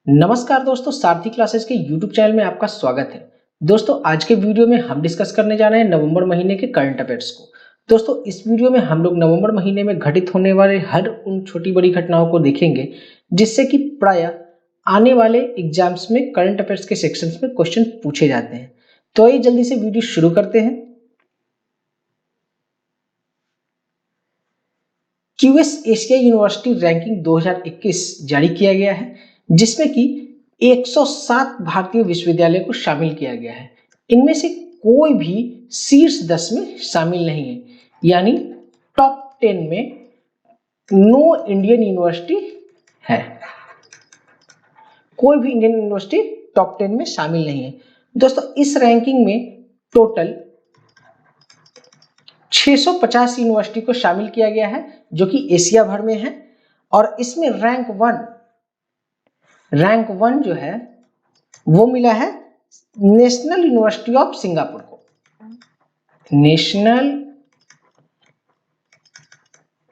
नमस्कार दोस्तों, सारथी क्लासेस के YouTube चैनल में आपका स्वागत है। दोस्तों आज के वीडियो में हम डिस्कस करने जा रहे हैं नवंबर महीने के करंट अफेयर्स को। दोस्तों इस वीडियो में हम लोग नवंबर महीने में घटित होने वाले हर उन छोटी बड़ी घटनाओं को देखेंगे जिससे कि प्रायः आने वाले एग्जाम्स में करंट अफेयर्स के सेक्शंस में क्वेश्चन पूछे जाते हैं। तो आइए जल्दी से वीडियो शुरू करते हैं। क्यूएस एशिया यूनिवर्सिटी रैंकिंग 2021 जारी किया गया है जिसमें कि 107 भारतीय विश्वविद्यालय को शामिल किया गया है। इनमें से कोई भी शीर्ष 10 में शामिल नहीं है, यानी टॉप 10 में नो इंडियन यूनिवर्सिटी है। कोई भी इंडियन यूनिवर्सिटी टॉप 10 में शामिल नहीं है। दोस्तों इस रैंकिंग में टोटल 650 यूनिवर्सिटी को शामिल किया गया है जो कि एशिया भर में है। और इसमें रैंक वन जो है वो मिला है नेशनल यूनिवर्सिटी ऑफ सिंगापुर को। नेशनल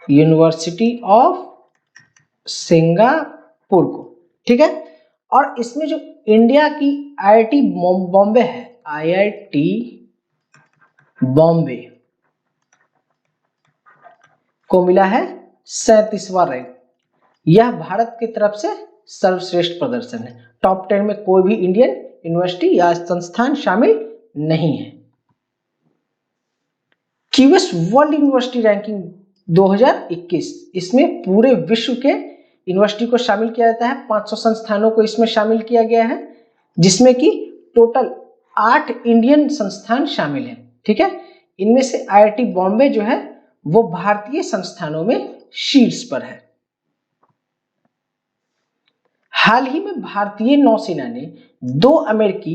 यूनिवर्सिटी ऑफ सिंगापुर को, ठीक है। और इसमें जो इंडिया की आईआईटी बॉम्बे है, आईआईटी बॉम्बे को मिला है 37वां रैंक। यह भारत की तरफ से सर्वश्रेष्ठ प्रदर्शन है। टॉप 10 में कोई भी इंडियन यूनिवर्सिटी या संस्थान शामिल नहीं है। क्यूएस वर्ल्ड यूनिवर्सिटी रैंकिंग 2021, इसमें पूरे विश्व के यूनिवर्सिटी को शामिल किया जाता है। 500 संस्थानों को इसमें शामिल किया गया है जिसमें कि टोटल 8 इंडियन संस्थान शामिल हैं, ठीक है। इनमें से आईआईटी बॉम्बे जो है वो भारतीय संस्थानों में शीर्ष पर है। हाल ही में भारतीय नौसेना ने 2 अमेरिकी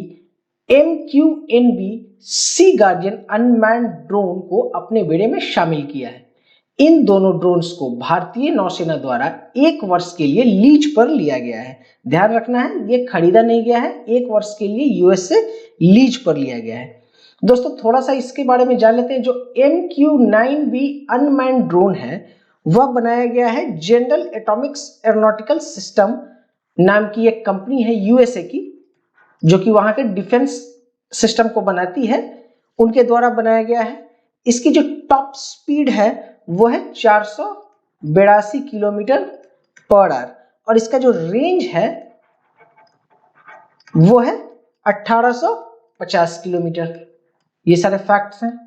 MQNB सी गार्डियन अनमैन्ड ड्रोन को अपने बेड़े में शामिल किया है। इन दोनों ड्रोन्स को भारतीय नौसेना द्वारा 1 वर्ष के लिए लीज पर लिया गया है। ध्यान रखना है, ये खरीदा नहीं गया है, 1 वर्ष के लिए यूएस से लीज पर लिया गया है। दोस्तों थोड़ा सा इसके बारे में जान लेते हैं। जो MQ-9B अनमैन्ड ड्रोन है वह बनाया गया है जनरल एटॉमिक्स एरोनॉटिकल सिस्टम नाम की एक कंपनी है यूएसए की, जो कि वहां के डिफेंस सिस्टम को बनाती है, उनके द्वारा बनाया गया है। इसकी जो टॉप स्पीड है वो है 482 किलोमीटर पर आवर और इसका जो रेंज है वो है 1850 किलोमीटर। ये सारे फैक्ट्स हैं।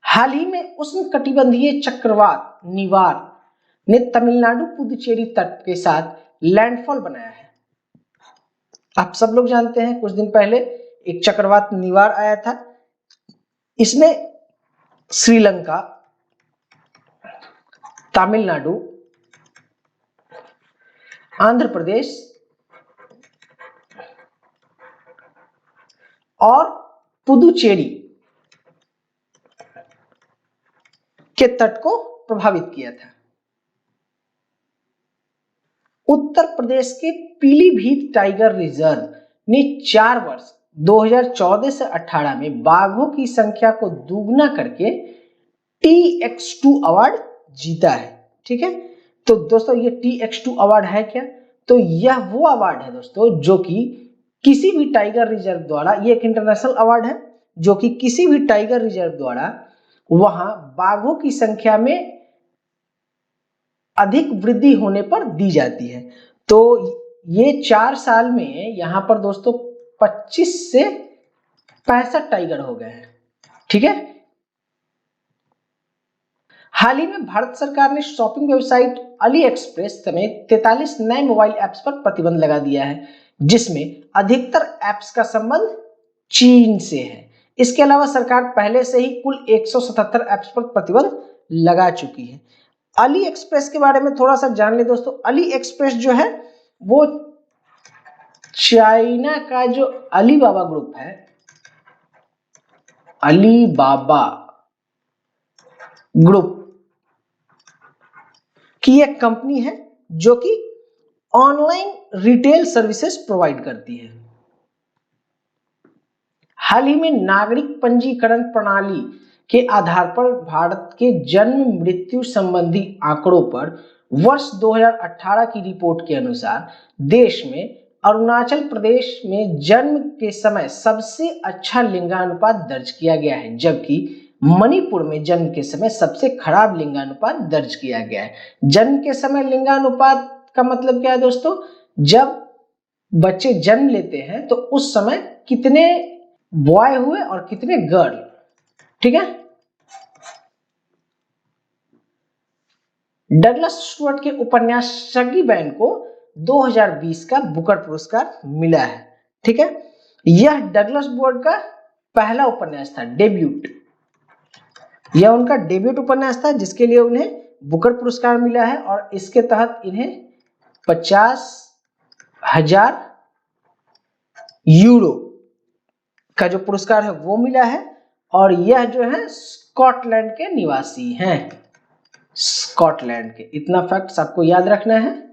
हाल ही में उष्णकटिबंधीय चक्रवात निवार ने तमिलनाडु पुदुचेरी तट के साथ लैंडफॉल बनाया है। आप सब लोग जानते हैं कुछ दिन पहले एक चक्रवात निवार आया था। इसने श्रीलंका, तमिलनाडु, आंध्र प्रदेश और पुदुचेरी के तट को प्रभावित किया था। उत्तर प्रदेश के पीलीभीत टाइगर रिजर्व ने 4 वर्ष 2014 से 18 में बाघों की संख्या को दुगना करके TX2 अवार्ड जीता है, ठीक है। तो दोस्तों ये TX2 अवार्ड है क्या? तो यह वो अवार्ड है दोस्तों जो कि किसी भी टाइगर रिजर्व द्वारा, ये एक इंटरनेशनल अवार्ड है जो कि किसी भी टाइगर रिजर्व द्वारा वहां बाघों की संख्या में अधिक वृद्धि होने पर दी जाती है। तो ये 4 साल में यहां पर दोस्तों 25 से 65 टाइगर हो गए हैं, ठीक है। हाल ही में भारत सरकार ने शॉपिंग वेबसाइट अली एक्सप्रेस समेत 43 नए मोबाइल ऐप्स पर प्रतिबंध लगा दिया है जिसमें अधिकतर ऐप्स का संबंध चीन से है। इसके अलावा सरकार पहले से ही कुल 177 ऐप्स पर प्रतिबंध लगा चुकी है। अली एक्सप्रेस के बारे में थोड़ा सा जान ले दोस्तों। अली एक्सप्रेस जो है वो चाइना का जो अलीबाबा ग्रुप है, अलीबाबा ग्रुप की एक कंपनी है जो कि ऑनलाइन रिटेल सर्विसेज प्रोवाइड करती है। हाल ही में नागरिक पंजीकरण प्रणाली के आधार पर भारत के जन्म मृत्यु संबंधी आंकड़ों पर वर्ष 2018 की रिपोर्ट के अनुसार देश में अरुणाचल प्रदेश में जन्म के समय सबसे अच्छा लिंगानुपात दर्ज किया गया है, जबकि मणिपुर में जन्म के समय सबसे खराब लिंगानुपात दर्ज किया गया है। जन्म के समय लिंगानुपात का मतलब क्या है दोस्तों? जब बच्चे जन्म लेते हैं तो उस समय कितने बॉय हुए और कितने गर्ल, ठीक है। डगलस स्टुअर्ट के उपन्यास सगी बैन को 2020 का बुकर पुरस्कार मिला है, ठीक है। यह डगलस स्टुअर्ट का पहला उपन्यास था, डेब्यूट। यह उनका डेब्यूट उपन्यास था जिसके लिए उन्हें बुकर पुरस्कार मिला है और इसके तहत इन्हें 50,000 यूरो का जो पुरस्कार है वो मिला है। और यह जो है स्कॉटलैंड के निवासी हैं, स्कॉटलैंड के। इतना फैक्ट आपको याद रखना है।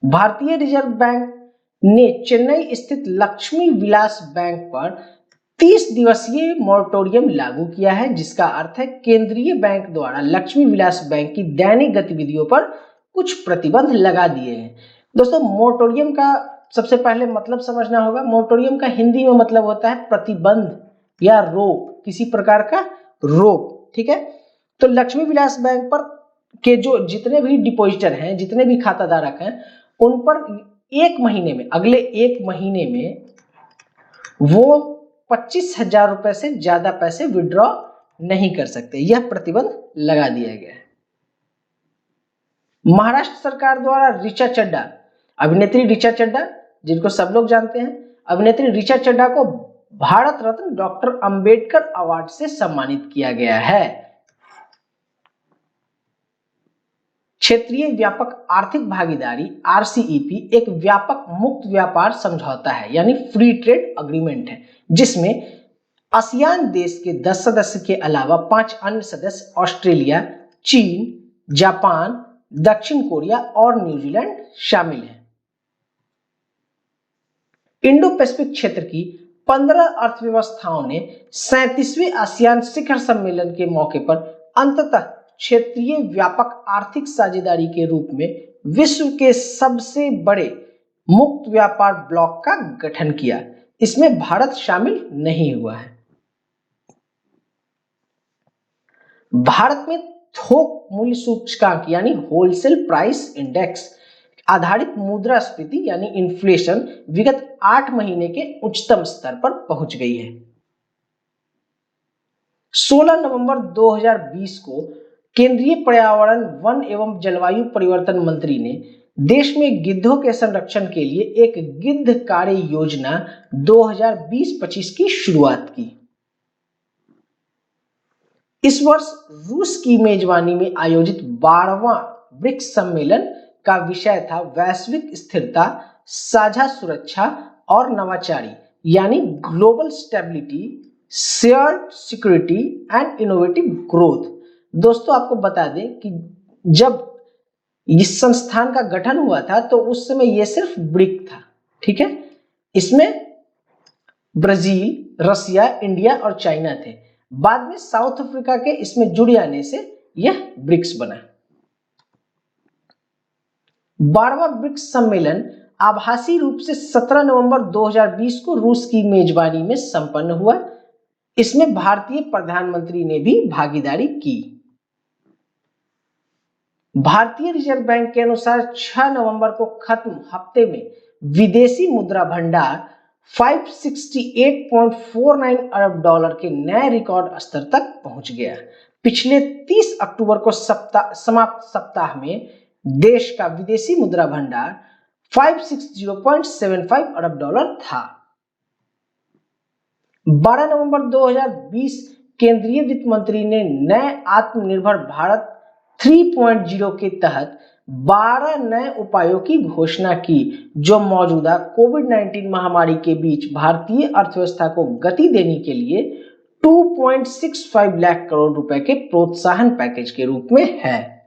भारतीय रिजर्व बैंक ने चेन्नई स्थित लक्ष्मी विलास बैंक पर 30 दिवसीय मॉरेटोरियम लागू किया है, जिसका अर्थ है केंद्रीय बैंक द्वारा लक्ष्मी विलास बैंक की दैनिक गतिविधियों पर कुछ प्रतिबंध लगा दिए हैं। दोस्तों, मॉरेटोरियम का सबसे पहले मतलब समझना होगा। मॉरेटोरियम का हिंदी में मतलब होता है प्रतिबंध या रोक, किसी प्रकार का रोक, ठीक है। तो लक्ष्मी विलास बैंक पर के जो जितने भी डिपॉजिटर हैं, जितने भी खाताधारक हैं, उन पर एक महीने में, अगले एक महीने में वो 25,000 रुपए से ज्यादा पैसे विड्रॉ नहीं कर सकते। यह प्रतिबंध लगा दिया गया है। महाराष्ट्र सरकार द्वारा ऋचा चड्ढा, अभिनेत्री ऋचा चड्ढा जिनको सब लोग जानते हैं, अभिनेत्री ऋचा चड्ढा को भारत रत्न डॉक्टर अंबेडकर अवार्ड से सम्मानित किया गया है। क्षेत्रीय व्यापक आर्थिक भागीदारी RCEP एक व्यापक मुक्त व्यापार समझौता है, यानी फ्री ट्रेड अग्रीमेंट है, जिसमें आसियान देश के 10 सदस्य के अलावा 5 अन्य सदस्य ऑस्ट्रेलिया, चीन, जापान, दक्षिण कोरिया और न्यूजीलैंड शामिल हैं। इंडो पैसिफिक क्षेत्र की 15 अर्थव्यवस्थाओं ने 37वें आसियान शिखर सम्मेलन के मौके पर अंततः क्षेत्रीय व्यापक आर्थिक साझेदारी के रूप में विश्व के सबसे बड़े मुक्त व्यापार ब्लॉक का गठन किया। इसमें भारत शामिल नहीं हुआ है। भारत में थोक मूल्य सूचकांक यानी होलसेल प्राइस इंडेक्स आधारित मुद्रास्फीति यानी इन्फ्लेशन विगत 8 महीने के उच्चतम स्तर पर पहुंच गई है। 16 नवंबर 2020 को केंद्रीय पर्यावरण, वन एवं जलवायु परिवर्तन मंत्री ने देश में गिद्धों के संरक्षण के लिए एक गिद्ध कार्य योजना 2020-25 की शुरुआत की। इस वर्ष रूस की मेजबानी में आयोजित 12वां ब्रिक्स सम्मेलन का विषय था वैश्विक स्थिरता, साझा सुरक्षा और नवाचारी, यानी global stability, shared security and innovative growth. दोस्तों, आपको बता दें कि जब इस संस्थान का गठन हुआ था तो उस समय यह सिर्फ ब्रिक था, ठीक है। इसमें ब्राजील, रसिया, इंडिया और चाइना थे। बाद में साउथ अफ्रीका के इसमें जुड़ जाने से यह ब्रिक्स बना। 12वां ब्रिक्स सम्मेलन आभासी रूप से 17 नवंबर 2020 को रूस की मेजबानी में संपन्न हुआ। इसमें भारतीय प्रधानमंत्री ने भी भागीदारी की। भारतीय रिजर्व बैंक के अनुसार 6 नवंबर को खत्म हफ्ते में विदेशी मुद्रा भंडार 568.49 अरब डॉलर के नए रिकॉर्ड स्तर तक पहुंच गया। पिछले 30 अक्टूबर को समाप्त सप्ताह में देश का विदेशी मुद्रा भंडार 560.75 अरब डॉलर था। 12 नवंबर 2020 केंद्रीय वित्त मंत्री ने नए आत्मनिर्भर भारत 3.0 के तहत 12 नए उपायों की घोषणा की, जो मौजूदा कोविड-19 महामारी के बीच भारतीय अर्थव्यवस्था को गति देने के लिए 2.65 लाख करोड़ रुपए के प्रोत्साहन पैकेज के रूप में है।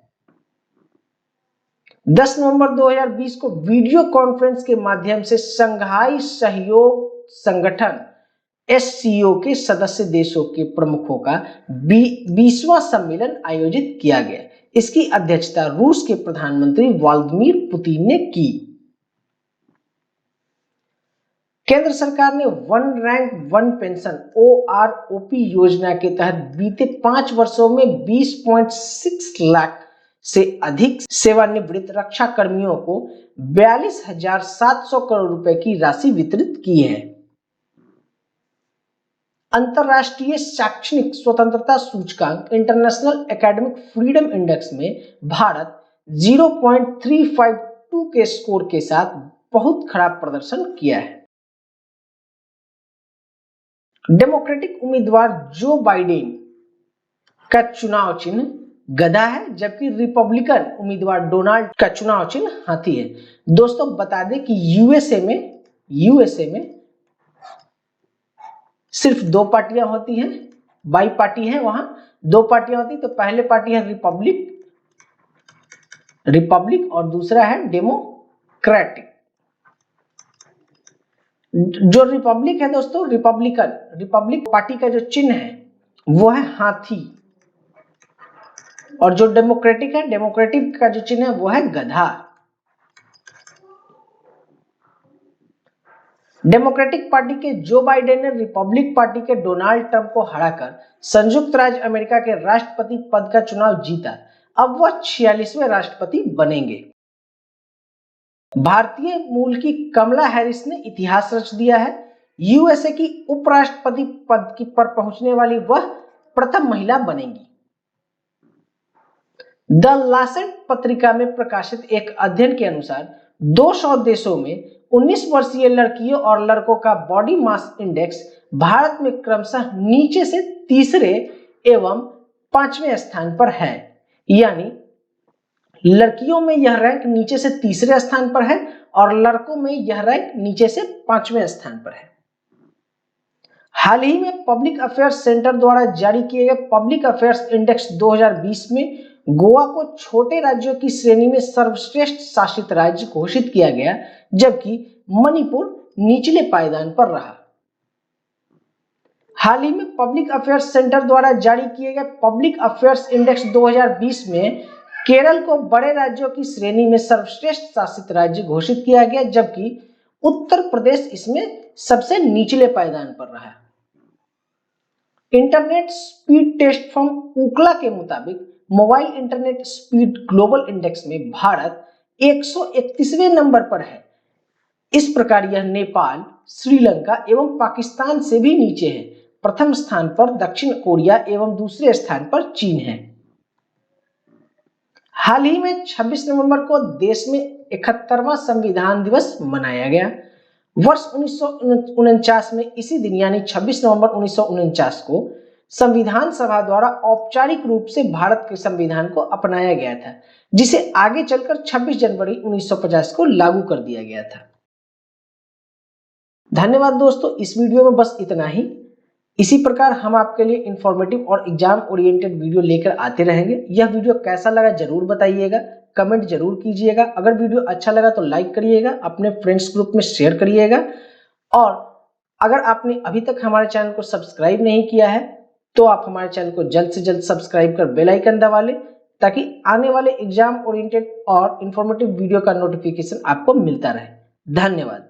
10 नवंबर 2020 को वीडियो कॉन्फ्रेंस के माध्यम से शंघाई सहयोग संगठन एससीओ के सदस्य देशों के प्रमुखों का 20वां सम्मेलन आयोजित किया गया। इसकी अध्यक्षता रूस के प्रधानमंत्री व्लादिमीर पुतिन ने की। केंद्र सरकार ने one rank one pension OROP योजना के तहत बीते 5 वर्षों में 20.6 लाख से अधिक सेवानिवृत्त रक्षा कर्मियों को 42,700 करोड़ रुपए की राशि वितरित की है। अंतरराष्ट्रीय शैक्षणिक स्वतंत्रता सूचकांक इंटरनेशनल एकेडमिक फ्रीडम इंडेक्स में भारत 0.352 के स्कोर के साथ बहुत खराब प्रदर्शन किया है। डेमोक्रेटिक उम्मीदवार जो बाइडेन का चुनाव चिन्ह गधा है, जबकि रिपब्लिकन उम्मीदवार डोनाल्ड का चुनाव चिन्ह हाथी है। दोस्तों बता दें कि यूएसए में सिर्फ 2 पार्टियां होती हैं, बाई पार्टी है, वहां 2 पार्टियां होती। तो पहले पार्टी है रिपब्लिक और दूसरा है डेमोक्रेटिक। जो रिपब्लिक है दोस्तों, रिपब्लिक पार्टी का जो चिन्ह है वो है हाथी, और जो डेमोक्रेटिक का जो चिन्ह है वो है गधा। डेमोक्रेटिक पार्टी के जो बाइडेन ने रिपब्लिक पार्टी के डोनाल्ड ट्रंप को हराकर संयुक्त राज्य अमेरिका के राष्ट्रपति पद का चुनाव जीता। अब वह 46वें राष्ट्रपति बनेंगे। भारतीय मूल की कमला हैरिस ने इतिहास रच दिया है। यूएसए की उपराष्ट्रपति पद पर पहुंचने वाली वह प्रथम महिला बनेंगी। द लांसेट पत्रिका में प्रकाशित एक अध्ययन के अनुसार 200 देशों में 19 वर्षीय लड़कियों और लड़कों का बॉडी मास इंडेक्स भारत में क्रमशः नीचे से तीसरे एवं 5वें स्थान पर है। यानी लड़कियों में यह रैंक नीचे से तीसरे स्थान पर है और लड़कों में यह रैंक नीचे से 5वें स्थान पर है। हाल ही में पब्लिक अफेयर्स सेंटर द्वारा जारी किए गए पब्लिक अफेयर्स इंडेक्स 2020 में गोवा को छोटे राज्यों की श्रेणी में सर्वश्रेष्ठ शासित राज्य घोषित किया गया, जबकि मणिपुर निचले पायदान पर रहा। हाल ही में पब्लिक अफेयर्स सेंटर द्वारा जारी किए गए पब्लिक अफेयर्स इंडेक्स 2020 में केरल को बड़े राज्यों की श्रेणी में सर्वश्रेष्ठ शासित राज्य घोषित किया गया, जबकि उत्तर प्रदेश इसमें सबसे निचले पायदान पर रहा। इंटरनेट स्पीड टेस्ट फर्म उकला के मुताबिक mobile internet speed global index में भारत 131वें नंबर पर है। इस प्रकार यह नेपाल, श्रीलंका एवं पाकिस्तान से भी नीचे है। प्रथम स्थान पर दक्षिण कोरिया एवं दूसरे स्थान पर चीन है। हाल ही में 26 नवंबर को देश में 71वां संविधान दिवस मनाया गया। वर्ष 1949 में इसी दिन यानी 26 नवंबर 1949 को संविधान सभा द्वारा औपचारिक रूप से भारत के संविधान को अपनाया गया था, जिसे आगे चलकर 26 जनवरी 1950 को लागू कर दिया गया था। धन्यवाद दोस्तों, इस वीडियो में बस इतना ही। इसी प्रकार हम आपके लिए इंफॉर्मेटिव और एग्जाम ओरिएंटेड वीडियो लेकर आते रहेंगे। यह वीडियो कैसा लगा जरूर बताइएगा, कमेंट जरूर कीजिएगा। अगर वीडियो अच्छा लगा तो लाइक करिएगा, अपने फ्रेंड्स ग्रुप में शेयर करिएगा, और अगर आपने अभी तक हमारे चैनल को सब्सक्राइब नहीं किया है तो आप हमारे चैनल को जल्द से जल्द सब्सक्राइब कर बेल आइकन दबा लें, ताकि आने वाले एग्जाम ओरिएंटेड और इंफॉर्मेटिव वीडियो का नोटिफिकेशन आपको मिलता रहे। धन्यवाद।